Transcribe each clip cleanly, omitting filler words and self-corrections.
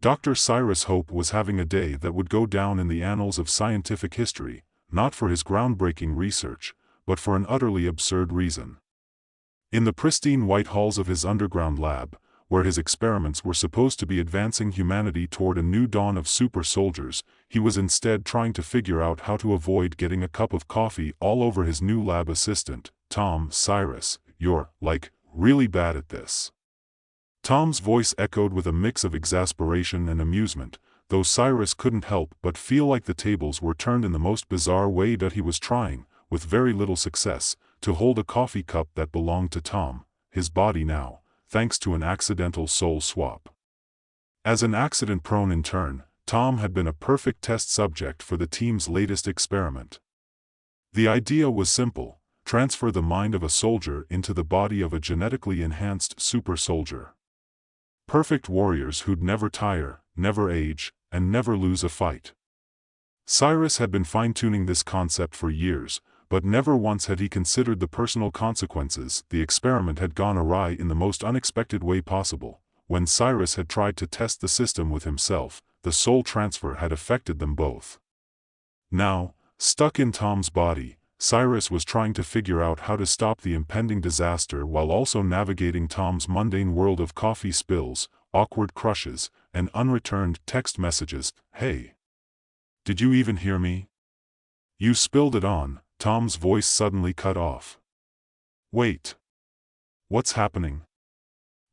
Dr. Cyrus Hope was having a day that would go down in the annals of scientific history, not for his groundbreaking research, but for an utterly absurd reason. In the pristine white halls of his underground lab, where his experiments were supposed to be advancing humanity toward a new dawn of super soldiers, he was instead trying to figure out how to avoid getting a cup of coffee all over his new lab assistant. Tom, Cyrus, you're, really bad at this. Tom's voice echoed with a mix of exasperation and amusement, though Cyrus couldn't help but feel like the tables were turned in the most bizarre way that he was trying, with very little success, to hold a coffee cup that belonged to Tom, his body now, thanks to an accidental soul swap. As an accident-prone intern, Tom had been a perfect test subject for the team's latest experiment. The idea was simple: transfer the mind of a soldier into the body of a genetically enhanced super soldier. Perfect warriors who'd never tire, never age, and never lose a fight. Cyrus had been fine-tuning this concept for years, but never once had he considered the personal consequences. The experiment had gone awry in the most unexpected way possible. When Cyrus had tried to test the system with himself, the soul transfer had affected them both. Now, stuck in Tom's body, Cyrus was trying to figure out how to stop the impending disaster while also navigating Tom's mundane world of coffee spills, awkward crushes, and unreturned text messages. "Hey! Did you even hear me? You spilled it on." Tom's voice suddenly cut off. "Wait. What's happening?"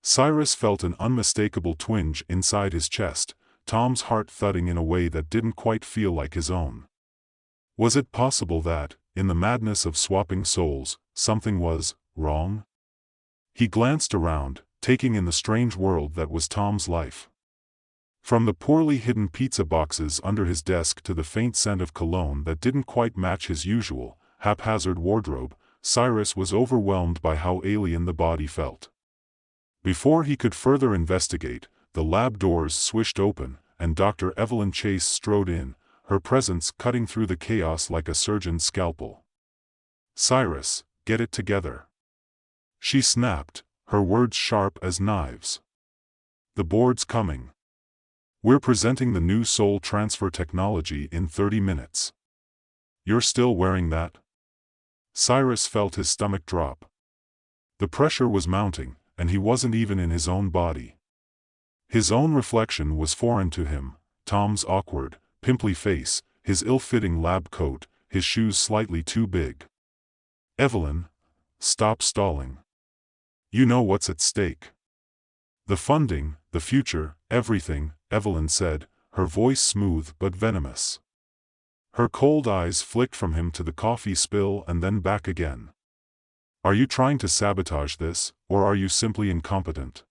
Cyrus felt an unmistakable twinge inside his chest, Tom's heart thudding in a way that didn't quite feel like his own. Was it possible that, in the madness of swapping souls, something was wrong? He glanced around, taking in the strange world that was Tom's life. From the poorly hidden pizza boxes under his desk to the faint scent of cologne that didn't quite match his usual, haphazard wardrobe, Cyrus was overwhelmed by how alien the body felt. Before he could further investigate, the lab doors swished open, and Dr. Evelyn Chase strode in, her presence cutting through the chaos like a surgeon's scalpel. "Cyrus, get it together," she snapped, her words sharp as knives. "The board's coming. We're presenting the new soul transfer technology in 30 minutes. You're still wearing that?" Cyrus felt his stomach drop. The pressure was mounting, and he wasn't even in his own body. His own reflection was foreign to him: Tom's awkward, pimply face, his ill-fitting lab coat, his shoes slightly too big. "Evelyn, stop stalling. You know what's at stake." "The funding, the future, everything," Evelyn said, her voice smooth but venomous. Her cold eyes flicked from him to the coffee spill and then back again. "Are you trying to sabotage this, or are you simply incompetent?"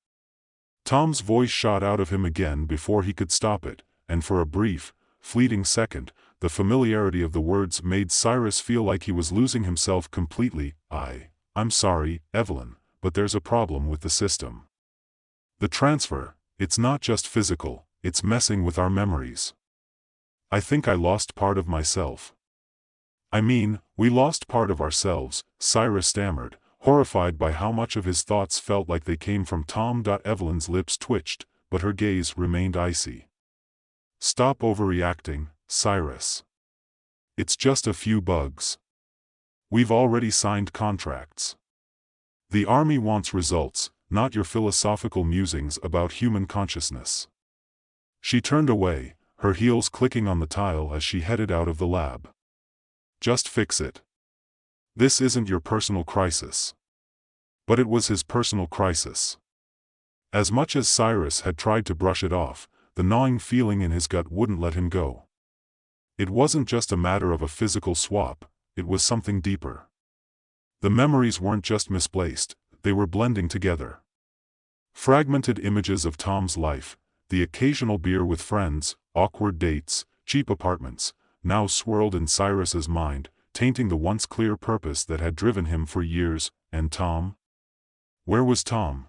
Tom's voice shot out of him again before he could stop it, and for a brief, fleeting second, the familiarity of the words made Cyrus feel like he was losing himself completely. I'm sorry, Evelyn, but there's a problem with the system. The transfer, it's not just physical, it's messing with our memories. I think I lost part of myself." "I mean, we lost part of ourselves," Cyrus stammered, horrified by how much of his thoughts felt like they came from Tom. Evelyn's lips twitched, but her gaze remained icy. "Stop overreacting, Cyrus. It's just a few bugs. We've already signed contracts. The Army wants results, not your philosophical musings about human consciousness." She turned away, her heels clicking on the tile as she headed out of the lab. "Just fix it. This isn't your personal crisis." But it was his personal crisis. As much as Cyrus had tried to brush it off, the gnawing feeling in his gut wouldn't let him go. It wasn't just a matter of a physical swap, it was something deeper. The memories weren't just misplaced, they were blending together. Fragmented images of Tom's life, the occasional beer with friends, awkward dates, cheap apartments, now swirled in Cyrus's mind, tainting the once clear purpose that had driven him for years. And Tom? Where was Tom?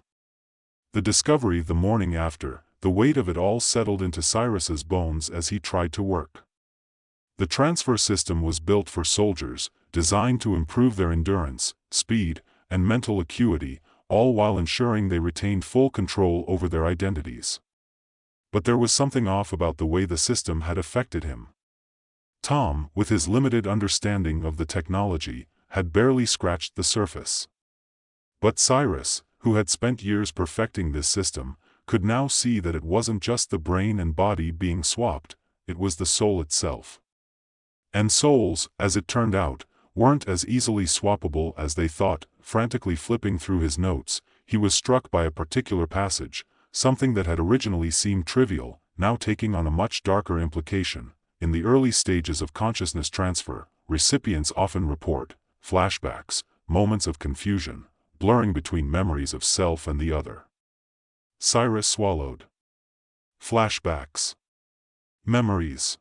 The discovery the morning after, the weight of it all settled into Cyrus's bones as he tried to work. The transfer system was built for soldiers, designed to improve their endurance, speed, and mental acuity, all while ensuring they retained full control over their identities. But there was something off about the way the system had affected him. Tom, with his limited understanding of the technology, had barely scratched the surface. But Cyrus, who had spent years perfecting this system, could now see that it wasn't just the brain and body being swapped, it was the soul itself. And souls, as it turned out, weren't as easily swappable as they thought. Frantically flipping through his notes, he was struck by a particular passage, something that had originally seemed trivial, now taking on a much darker implication. In the early stages of consciousness transfer, recipients often report flashbacks, moments of confusion, blurring between memories of self and the other. Cyrus swallowed. Flashbacks. Memories.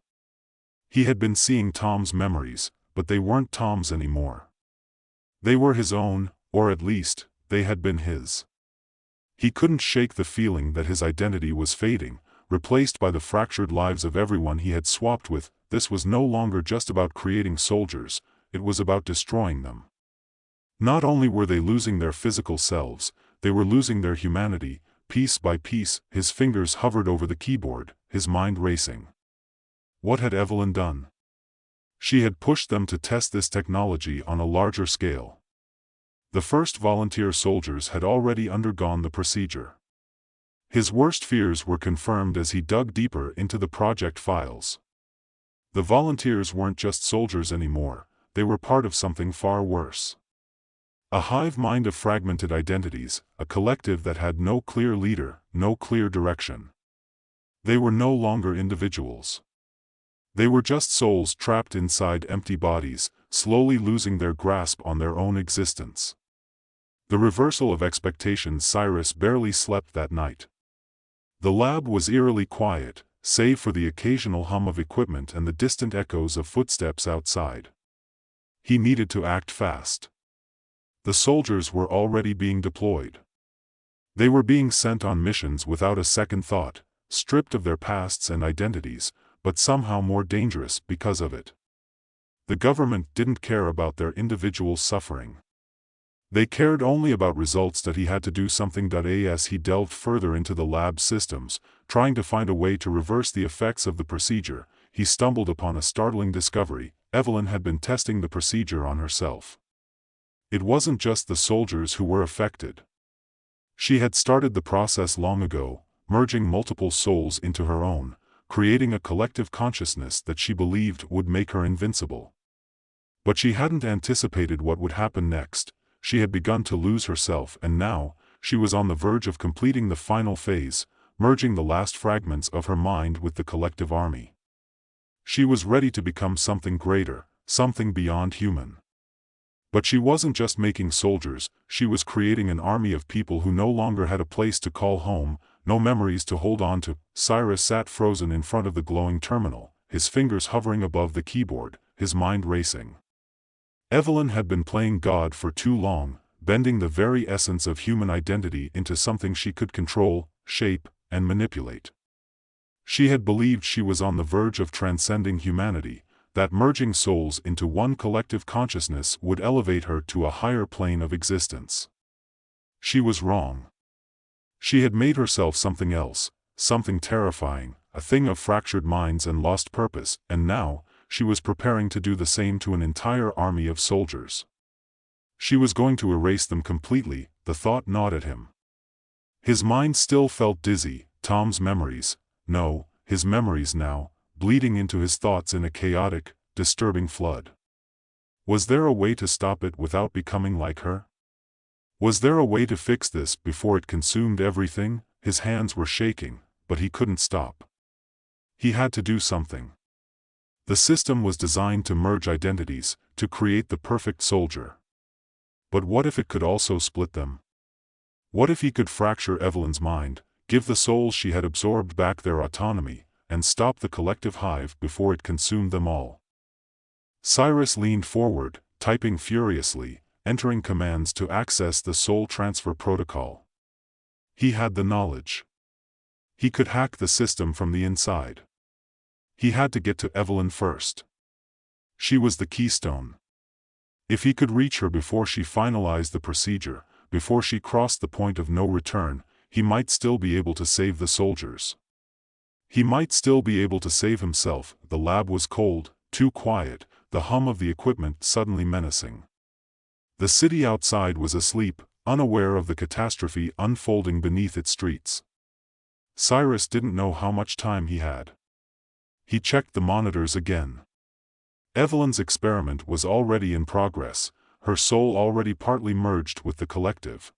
He had been seeing Tom's memories, but they weren't Tom's anymore. They were his own, or at least, they had been his. He couldn't shake the feeling that his identity was fading, replaced by the fractured lives of everyone he had swapped with. This was no longer just about creating soldiers, it was about destroying them. Not only were they losing their physical selves, they were losing their humanity. Piece by piece, his fingers hovered over the keyboard, his mind racing. What had Evelyn done? She had pushed them to test this technology on a larger scale. The first volunteer soldiers had already undergone the procedure. His worst fears were confirmed as he dug deeper into the project files. The volunteers weren't just soldiers anymore, they were part of something far worse. A hive mind of fragmented identities, a collective that had no clear leader, no clear direction. They were no longer individuals. They were just souls trapped inside empty bodies, slowly losing their grasp on their own existence. The reversal of expectations. Cyrus barely slept that night. The lab was eerily quiet, save for the occasional hum of equipment and the distant echoes of footsteps outside. He needed to act fast. The soldiers were already being deployed. They were being sent on missions without a second thought, stripped of their pasts and identities, but somehow more dangerous because of it. The government didn't care about their individual suffering. They cared only about results. That he had to do something. As he delved further into the lab systems, trying to find a way to reverse the effects of the procedure, he stumbled upon a startling discovery. Evelyn had been testing the procedure on herself. It wasn't just the soldiers who were affected. She had started the process long ago, merging multiple souls into her own, creating a collective consciousness that she believed would make her invincible. But she hadn't anticipated what would happen next. She had begun to lose herself, and now, she was on the verge of completing the final phase, merging the last fragments of her mind with the collective army. She was ready to become something greater, something beyond human. But she wasn't just making soldiers, she was creating an army of people who no longer had a place to call home, no memories to hold on to. Cyrus sat frozen in front of the glowing terminal, his fingers hovering above the keyboard, his mind racing. Evelyn had been playing God for too long, bending the very essence of human identity into something she could control, shape, and manipulate. She had believed she was on the verge of transcending humanity, that merging souls into one collective consciousness would elevate her to a higher plane of existence. She was wrong. She had made herself something else, something terrifying, a thing of fractured minds and lost purpose, and now, she was preparing to do the same to an entire army of soldiers. She was going to erase them completely. The thought gnawed at him. His mind still felt dizzy. Tom's memories, no, his memories now, bleeding into his thoughts in a chaotic, disturbing flood. Was there a way to stop it without becoming like her? Was there a way to fix this before it consumed everything? His hands were shaking, but he couldn't stop. He had to do something. The system was designed to merge identities, to create the perfect soldier. But what if it could also split them? What if he could fracture Evelyn's mind, give the souls she had absorbed back their autonomy, and stop the collective hive before it consumed them all? Cyrus leaned forward, typing furiously, entering commands to access the soul transfer protocol. He had the knowledge. He could hack the system from the inside. He had to get to Evelyn first. She was the keystone. If he could reach her before she finalized the procedure, before she crossed the point of no return, he might still be able to save the soldiers. He might still be able to save himself. The lab was cold, too quiet, the hum of the equipment suddenly menacing. The city outside was asleep, unaware of the catastrophe unfolding beneath its streets. Cyrus didn't know how much time he had. He checked the monitors again. Evelyn's experiment was already in progress, her soul already partly merged with the collective.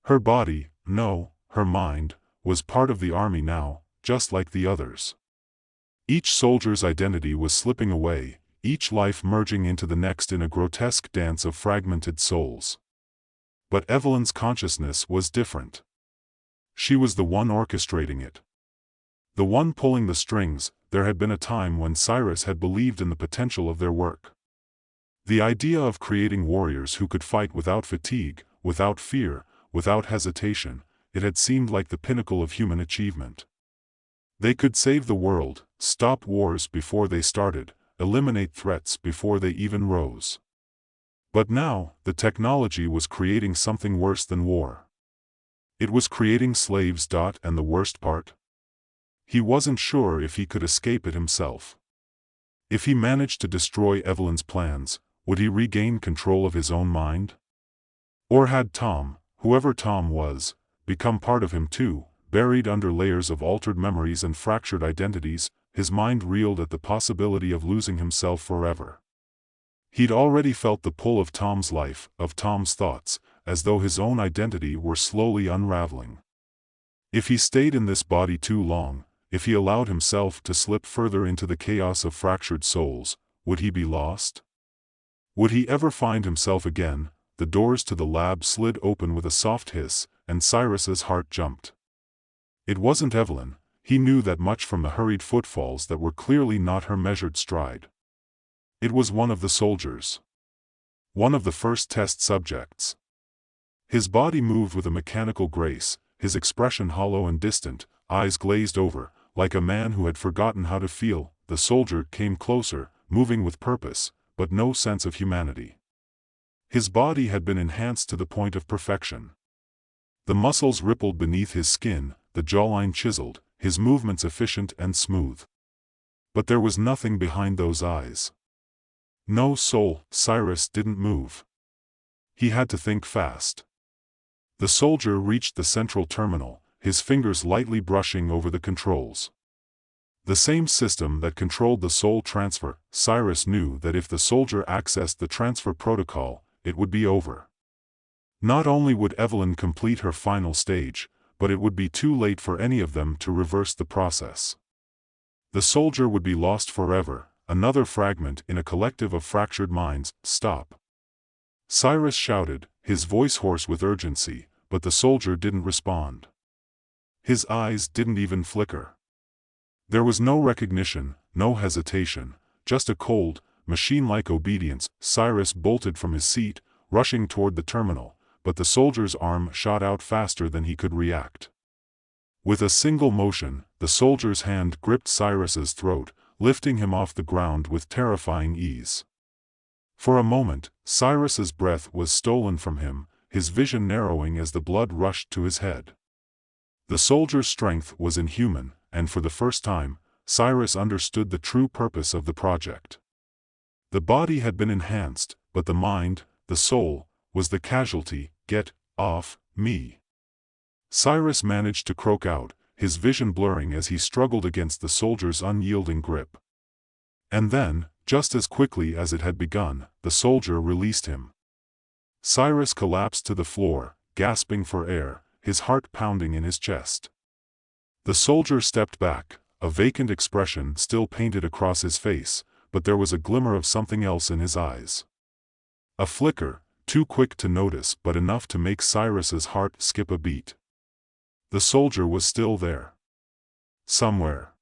Her body, no, her mind, was part of the army now, just like the others. Each soldier's identity was slipping away, each life merging into the next in a grotesque dance of fragmented souls. But Evelyn's consciousness was different. She was the one orchestrating it. The one pulling the strings. There had been a time when Cyrus had believed in the potential of their work. The idea of creating warriors who could fight without fatigue, without fear, without hesitation, it had seemed like the pinnacle of human achievement. They could save the world, stop wars before they started, eliminate threats before they even rose. But now, the technology was creating something worse than war. It was creating slaves. And the worst part? He wasn't sure if he could escape it himself. If he managed to destroy Evelyn's plans, would he regain control of his own mind? Or had Tom, whoever Tom was, become part of him too, buried under layers of altered memories and fractured identities? His mind reeled at the possibility of losing himself forever. He'd already felt the pull of Tom's life, of Tom's thoughts, as though his own identity were slowly unraveling. If he stayed in this body too long, if he allowed himself to slip further into the chaos of fractured souls, would he be lost? Would he ever find himself again? The doors to the lab slid open with a soft hiss, and Cyrus's heart jumped. It wasn't Evelyn. He knew that much from the hurried footfalls that were clearly not her measured stride. It was one of the soldiers. One of the first test subjects. His body moved with a mechanical grace, his expression hollow and distant, eyes glazed over, like a man who had forgotten how to feel. The soldier came closer, moving with purpose, but no sense of humanity. His body had been enhanced to the point of perfection. The muscles rippled beneath his skin, the jawline chiseled, his movements efficient and smooth. But there was nothing behind those eyes. No soul. Cyrus didn't move. He had to think fast. The soldier reached the central terminal, his fingers lightly brushing over the controls. The same system that controlled the soul transfer. Cyrus knew that if the soldier accessed the transfer protocol, it would be over. Not only would Evelyn complete her final stage, but it would be too late for any of them to reverse the process. The soldier would be lost forever, another fragment in a collective of fractured minds. Stop! Cyrus shouted, his voice hoarse with urgency, but the soldier didn't respond. His eyes didn't even flicker. There was no recognition, no hesitation, just a cold, machine-like obedience. Cyrus bolted from his seat, rushing toward the terminal, but the soldier's arm shot out faster than he could react. With a single motion, the soldier's hand gripped Cyrus's throat, lifting him off the ground with terrifying ease. For a moment, Cyrus's breath was stolen from him, his vision narrowing as the blood rushed to his head. The soldier's strength was inhuman, and for the first time, Cyrus understood the true purpose of the project. The body had been enhanced, but the mind, the soul, was the casualty. Get off me! Cyrus managed to croak out, his vision blurring as he struggled against the soldier's unyielding grip. And then, just as quickly as it had begun, the soldier released him. Cyrus collapsed to the floor, gasping for air, his heart pounding in his chest. The soldier stepped back, a vacant expression still painted across his face, but there was a glimmer of something else in his eyes. A flicker, too quick to notice but enough to make Cyrus's heart skip a beat. The soldier was still there. Somewhere.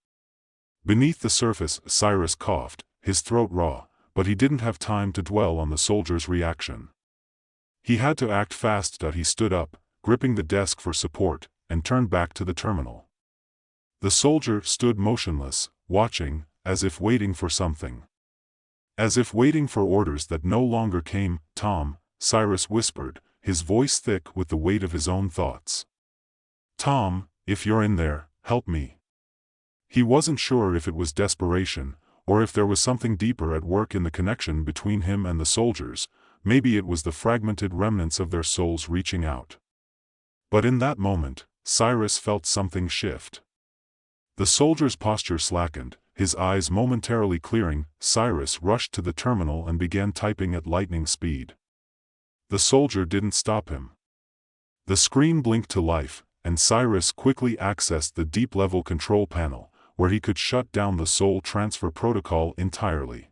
Beneath the surface. Cyrus coughed, his throat raw, but he didn't have time to dwell on the soldier's reaction. He had to act fast. He stood up, gripping the desk for support, and turned back to the terminal. The soldier stood motionless, watching, as if waiting for something. As if waiting for orders that no longer came. Tom, Cyrus whispered, his voice thick with the weight of his own thoughts. Tom, if you're in there, help me. He wasn't sure if it was desperation, or if there was something deeper at work in the connection between him and the soldiers. Maybe it was the fragmented remnants of their souls reaching out. But in that moment, Cyrus felt something shift. The soldier's posture slackened, his eyes momentarily clearing. Cyrus rushed to the terminal and began typing at lightning speed. The soldier didn't stop him. The screen blinked to life, and Cyrus quickly accessed the deep-level control panel, where he could shut down the soul transfer protocol entirely.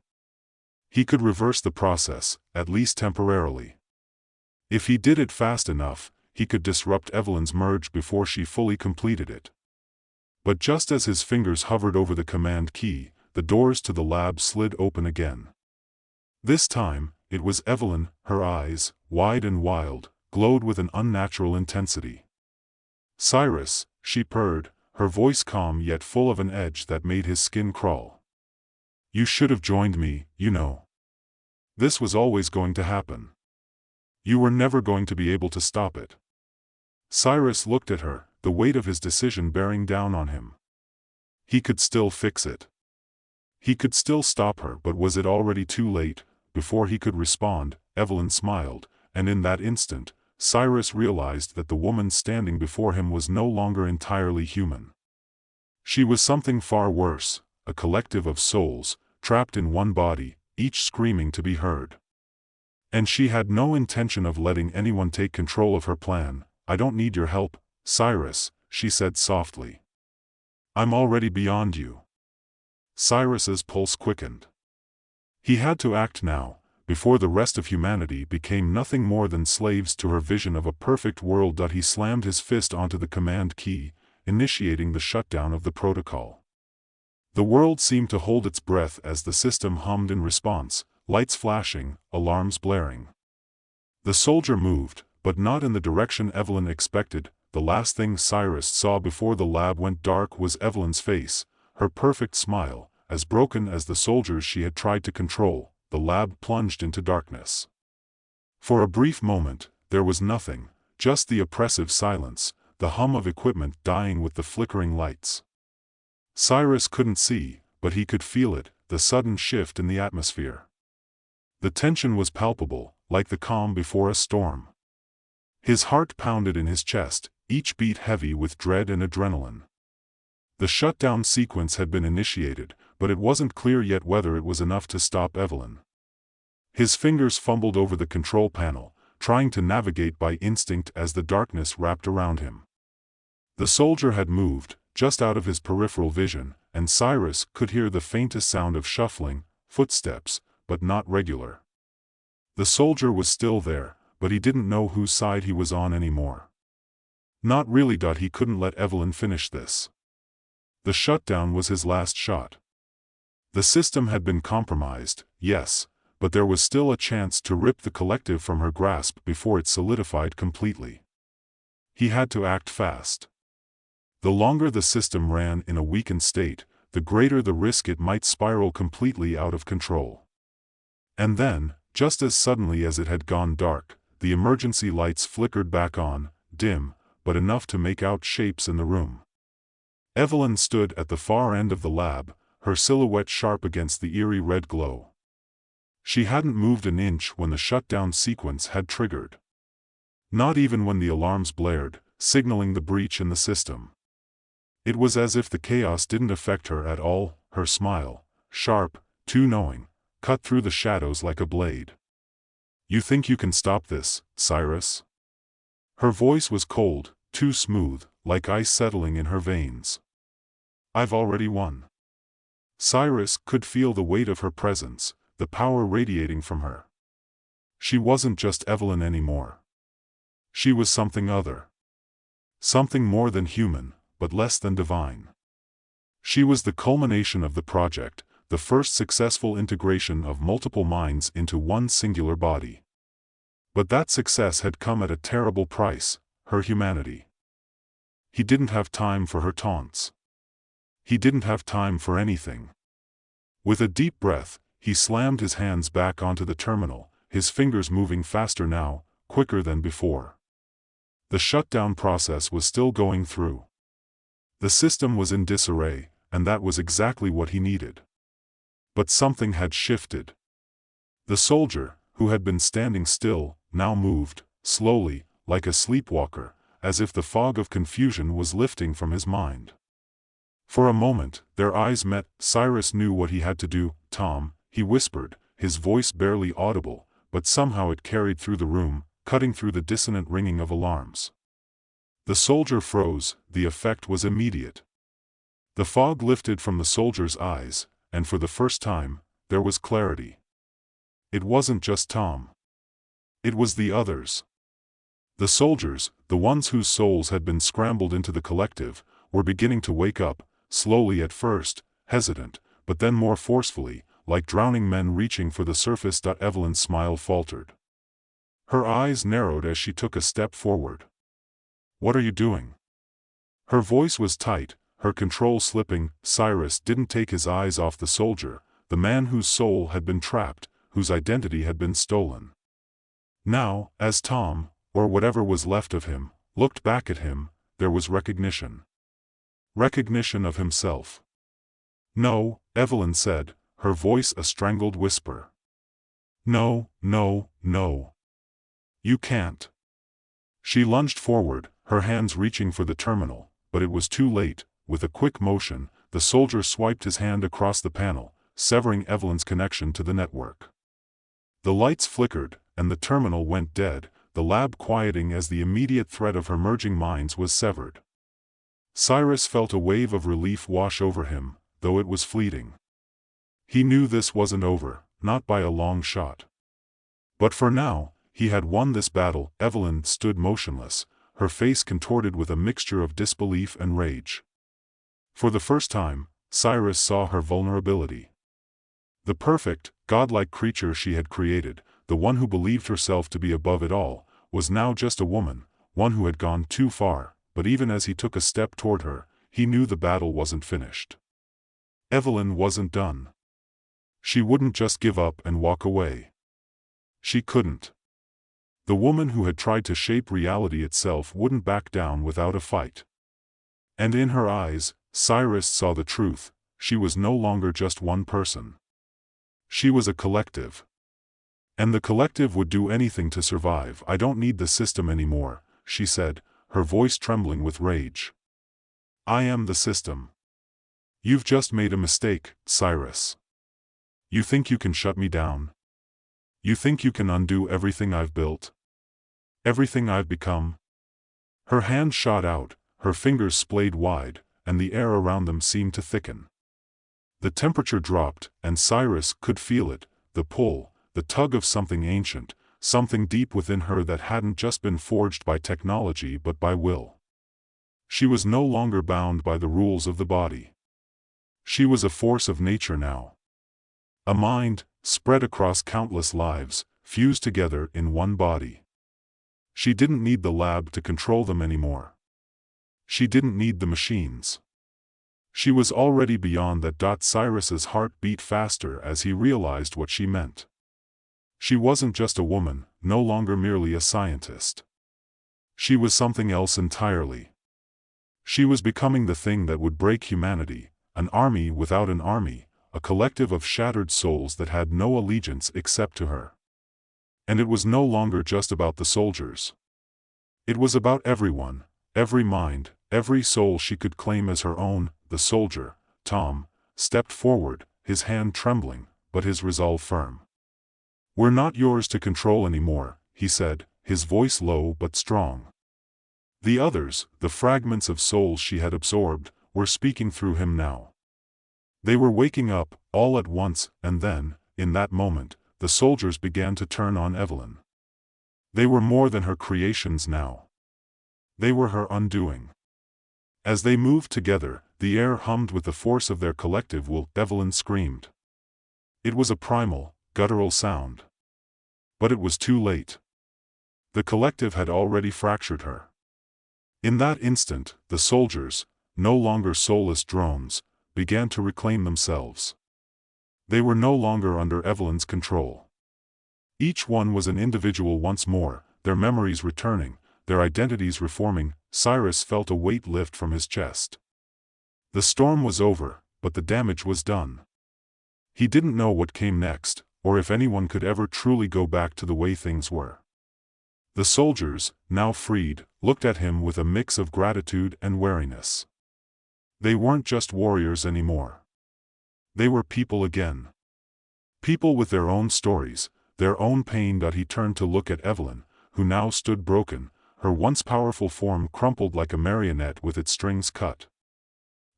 He could reverse the process, at least temporarily. If he did it fast enough, he could disrupt Evelyn's merge before she fully completed it. But just as his fingers hovered over the command key, the doors to the lab slid open again. This time, it was Evelyn. Her eyes, wide and wild, glowed with an unnatural intensity. "Cyrus," she purred, her voice calm yet full of an edge that made his skin crawl. "You should have joined me, you know. This was always going to happen. You were never going to be able to stop it." Cyrus looked at her, the weight of his decision bearing down on him. He could still fix it. He could still stop her, but was it already too late? Before he could respond, Evelyn smiled, and in that instant, Cyrus realized that the woman standing before him was no longer entirely human. She was something far worse, a collective of souls, trapped in one body, each screaming to be heard. And she had no intention of letting anyone take control of her plan. "I don't need your help, Cyrus," she said softly. "I'm already beyond you." Cyrus's pulse quickened. He had to act now, before the rest of humanity became nothing more than slaves to her vision of a perfect world. He slammed his fist onto the command key, initiating the shutdown of the protocol. The world seemed to hold its breath as the system hummed in response, lights flashing, alarms blaring. The soldier moved, but not in the direction Evelyn expected. The last thing Cyrus saw before the lab went dark was Evelyn's face, her perfect smile, as broken as the soldiers she had tried to control. The lab plunged into darkness. For a brief moment, there was nothing, just the oppressive silence, the hum of equipment dying with the flickering lights. Cyrus couldn't see, but he could feel it, the sudden shift in the atmosphere. The tension was palpable, like the calm before a storm. His heart pounded in his chest, each beat heavy with dread and adrenaline. The shutdown sequence had been initiated, but it wasn't clear yet whether it was enough to stop Evelyn. His fingers fumbled over the control panel, trying to navigate by instinct as the darkness wrapped around him. The soldier had moved, just out of his peripheral vision, and Cyrus could hear the faintest sound of shuffling, footsteps, but not regular. The soldier was still there, but he didn't know whose side he was on anymore. Not really. He couldn't let Evelyn finish this. The shutdown was his last shot. The system had been compromised, yes, but there was still a chance to rip the collective from her grasp before it solidified completely. He had to act fast. The longer the system ran in a weakened state, the greater the risk it might spiral completely out of control. And then, just as suddenly as it had gone dark, the emergency lights flickered back on, dim, but enough to make out shapes in the room. Evelyn stood at the far end of the lab, her silhouette sharp against the eerie red glow. She hadn't moved an inch when the shutdown sequence had triggered. Not even when the alarms blared, signaling the breach in the system. It was as if the chaos didn't affect her at all. Her smile, sharp, too knowing, cut through the shadows like a blade. "You think you can stop this, Cyrus?" Her voice was cold, too smooth, like ice settling in her veins. "I've already won." Cyrus could feel the weight of her presence, the power radiating from her. She wasn't just Evelyn anymore. She was something other. Something more than human, but less than divine. She was the culmination of the project, the first successful integration of multiple minds into one singular body. But that success had come at a terrible price, her humanity. He didn't have time for her taunts. He didn't have time for anything. With a deep breath, he slammed his hands back onto the terminal, his fingers moving faster now, quicker than before. The shutdown process was still going through. The system was in disarray, and that was exactly what he needed. But something had shifted. The soldier, who had been standing still, now moved, slowly, like a sleepwalker, as if the fog of confusion was lifting from his mind. For a moment, their eyes met. Cyrus knew what he had to do. "Tom," he whispered, his voice barely audible, but somehow it carried through the room, cutting through the dissonant ringing of alarms. The soldier froze. The effect was immediate. The fog lifted from the soldier's eyes, and for the first time, there was clarity. It wasn't just Tom. It was the others. The soldiers, the ones whose souls had been scrambled into the collective, were beginning to wake up, slowly at first, hesitant, but then more forcefully, like drowning men reaching for the surface. Evelyn's smile faltered. Her eyes narrowed as she took a step forward. "What are you doing?" Her voice was tight, her control slipping. Cyrus didn't take his eyes off the soldier, the man whose soul had been trapped, whose identity had been stolen. Now, as Tom, or whatever was left of him, looked back at him, there was recognition. Recognition of himself. "No," Evelyn said, her voice a strangled whisper. "No, no, no. You can't." She lunged forward, her hands reaching for the terminal, but it was too late. With a quick motion, the soldier swiped his hand across the panel, severing Evelyn's connection to the network. The lights flickered, and the terminal went dead, the lab quieting as the immediate threat of her merging minds was severed. Cyrus felt a wave of relief wash over him, though it was fleeting. He knew this wasn't over, not by a long shot. But for now, he had won this battle. Evelyn stood motionless, her face contorted with a mixture of disbelief and rage. For the first time, Cyrus saw her vulnerability. The perfect, godlike creature she had created, the one who believed herself to be above it all, was now just a woman, one who had gone too far, but even as he took a step toward her, he knew the battle wasn't finished. Evelyn wasn't done. She wouldn't just give up and walk away. She couldn't. The woman who had tried to shape reality itself wouldn't back down without a fight. And in her eyes, Cyrus saw the truth: she was no longer just one person. She was a collective. And the collective would do anything to survive. "I don't need the system anymore," she said, her voice trembling with rage. "I am the system. You've just made a mistake, Cyrus. You think you can shut me down? You think you can undo everything I've built? Everything I've become?" Her hand shot out, her fingers splayed wide, and the air around them seemed to thicken. The temperature dropped, and Cyrus could feel it, the pull, the tug of something ancient, something deep within her that hadn't just been forged by technology but by will. She was no longer bound by the rules of the body. She was a force of nature now. A mind, spread across countless lives, fused together in one body. She didn't need the lab to control them anymore. She didn't need the machines. She was already beyond that. Cyrus's heart beat faster as he realized what she meant. She wasn't just a woman, no longer merely a scientist. She was something else entirely. She was becoming the thing that would break humanity, an army without an army, a collective of shattered souls that had no allegiance except to her. And it was no longer just about the soldiers. It was about everyone, every mind, every soul she could claim as her own. The soldier, Tom, stepped forward, his hand trembling, but his resolve firm. "We're not yours to control anymore," he said, his voice low but strong. The others, the fragments of souls she had absorbed, were speaking through him now. They were waking up, all at once, and then, in that moment, the soldiers began to turn on Evelyn. They were more than her creations now. They were her undoing. As they moved together, the air hummed with the force of their collective will. Evelyn screamed. It was a primal, guttural sound. But it was too late. The collective had already fractured her. In that instant, the soldiers, no longer soulless drones, began to reclaim themselves. They were no longer under Evelyn's control. Each one was an individual once more, their memories returning, their identities reforming. Cyrus felt a weight lift from his chest. The storm was over, but the damage was done. He didn't know what came next, or if anyone could ever truly go back to the way things were. The soldiers, now freed, looked at him with a mix of gratitude and wariness. They weren't just warriors anymore. They were people again. People with their own stories, their own pain. He turned to look at Evelyn, who now stood broken, her once powerful form crumpled like a marionette with its strings cut.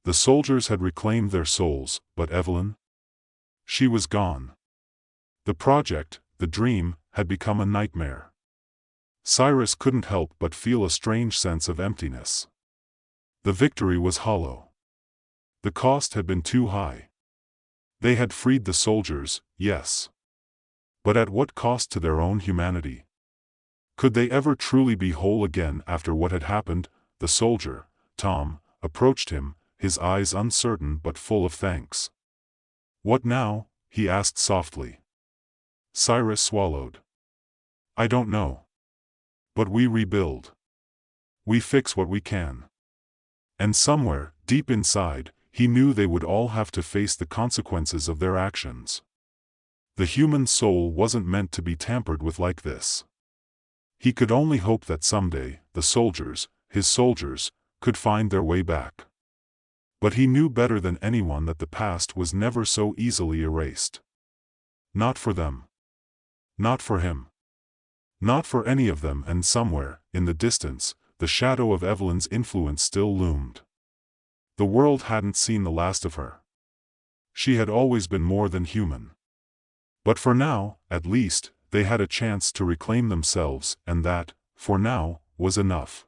The soldiers had reclaimed their souls, but Evelyn? She was gone. The project, the dream, had become a nightmare. Cyrus couldn't help but feel a strange sense of emptiness. The victory was hollow. The cost had been too high. They had freed the soldiers, yes. But at what cost to their own humanity? Could they ever truly be whole again after what had happened? The soldier, Tom, approached him, his eyes uncertain but full of thanks. "What now?" he asked softly. Cyrus swallowed. "I don't know. But we rebuild. We fix what we can." And somewhere, deep inside, he knew they would all have to face the consequences of their actions. The human soul wasn't meant to be tampered with like this. He could only hope that someday, the soldiers, his soldiers, could find their way back. But he knew better than anyone that the past was never so easily erased. Not for them. Not for him. Not for any of them. And somewhere, in the distance, the shadow of Evelyn's influence still loomed. The world hadn't seen the last of her. She had always been more than human. But for now, at least, they had a chance to reclaim themselves, and that, for now, was enough.